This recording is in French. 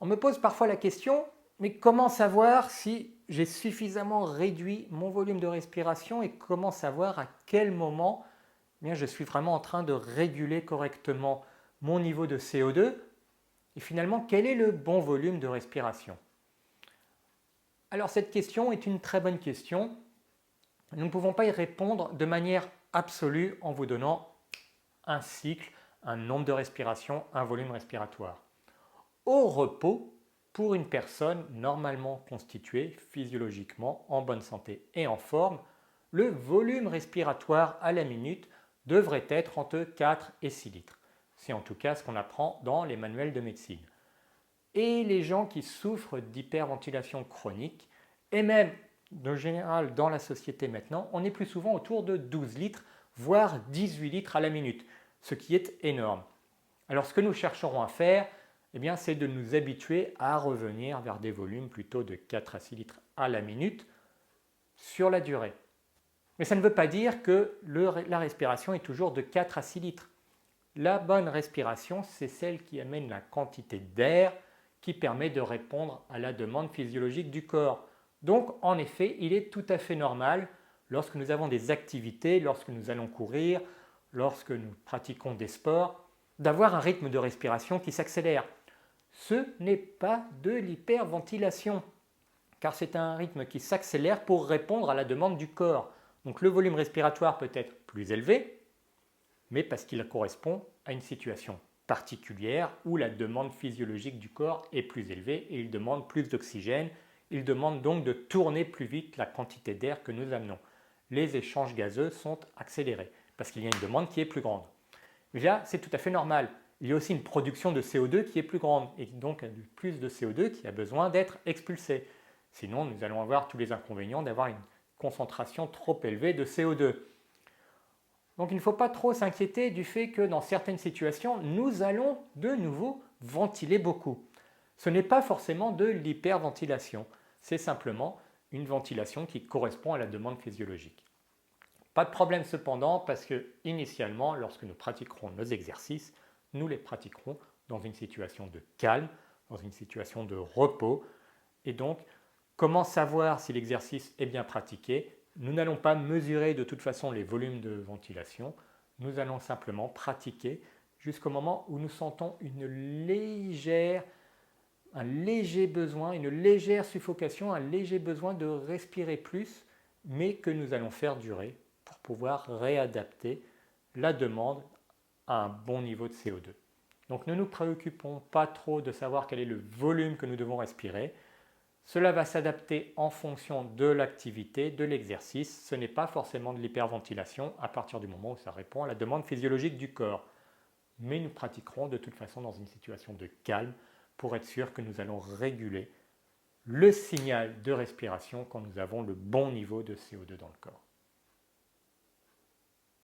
On me pose parfois la question, mais comment savoir si j'ai suffisamment réduit mon volume de respiration et comment savoir à quel moment je suis vraiment en train de réguler correctement mon niveau de CO2 et finalement quel est le bon volume de respiration. Alors cette question est une très bonne question. Nous ne pouvons pas y répondre de manière absolue en vous donnant un cycle, un nombre de respirations, un volume respiratoire. Au repos, pour une personne normalement constituée, physiologiquement, en bonne santé et en forme, le volume respiratoire à la minute devrait être entre 4 et 6 litres. C'est en tout cas ce qu'on apprend dans les manuels de médecine. Et les gens qui souffrent d'hyperventilation chronique, et même de général dans la société maintenant, on est plus souvent autour de 12 litres, voire 18 litres à la minute, ce qui est énorme. Alors ce que nous chercherons à faire, c'est de nous habituer à revenir vers des volumes plutôt de 4 à 6 litres à la minute sur la durée. Mais ça ne veut pas dire que la respiration est toujours de 4 à 6 litres. La bonne respiration, c'est celle qui amène la quantité d'air qui permet de répondre à la demande physiologique du corps. Donc, en effet, il est tout à fait normal, lorsque nous avons des activités, lorsque nous allons courir, lorsque nous pratiquons des sports, d'avoir un rythme de respiration qui s'accélère. Ce n'est pas de l'hyperventilation, car c'est un rythme qui s'accélère pour répondre à la demande du corps. Donc le volume respiratoire peut être plus élevé, mais parce qu'il correspond à une situation particulière où la demande physiologique du corps est plus élevée et il demande plus d'oxygène. Il demande donc de tourner plus vite la quantité d'air que nous amenons. Les échanges gazeux sont accélérés parce qu'il y a une demande qui est plus grande. Mais là, c'est tout à fait normal. Il y a aussi une production de CO2 qui est plus grande et donc plus de CO2 qui a besoin d'être expulsé. Sinon, nous allons avoir tous les inconvénients d'avoir une concentration trop élevée de CO2. Donc il ne faut pas trop s'inquiéter du fait que dans certaines situations, nous allons de nouveau ventiler beaucoup. Ce n'est pas forcément de l'hyperventilation, c'est simplement une ventilation qui correspond à la demande physiologique. Pas de problème cependant parce que initialement, lorsque nous pratiquerons nos exercices, nous les pratiquerons dans une situation de calme, dans une situation de repos. Et donc, comment savoir si l'exercice est bien pratiqué? Nous n'allons pas mesurer de toute façon les volumes de ventilation, nous allons simplement pratiquer jusqu'au moment où nous sentons un léger besoin, une légère suffocation, un léger besoin de respirer plus, mais que nous allons faire durer pour pouvoir réadapter la demande à un bon niveau de CO2. Donc ne nous préoccupons pas trop de savoir quel est le volume que nous devons respirer. Cela va s'adapter en fonction de l'activité, de l'exercice. Ce n'est pas forcément de l'hyperventilation à partir du moment où ça répond à la demande physiologique du corps. Mais nous pratiquerons de toute façon dans une situation de calme pour être sûr que nous allons réguler le signal de respiration quand nous avons le bon niveau de CO2 dans le corps.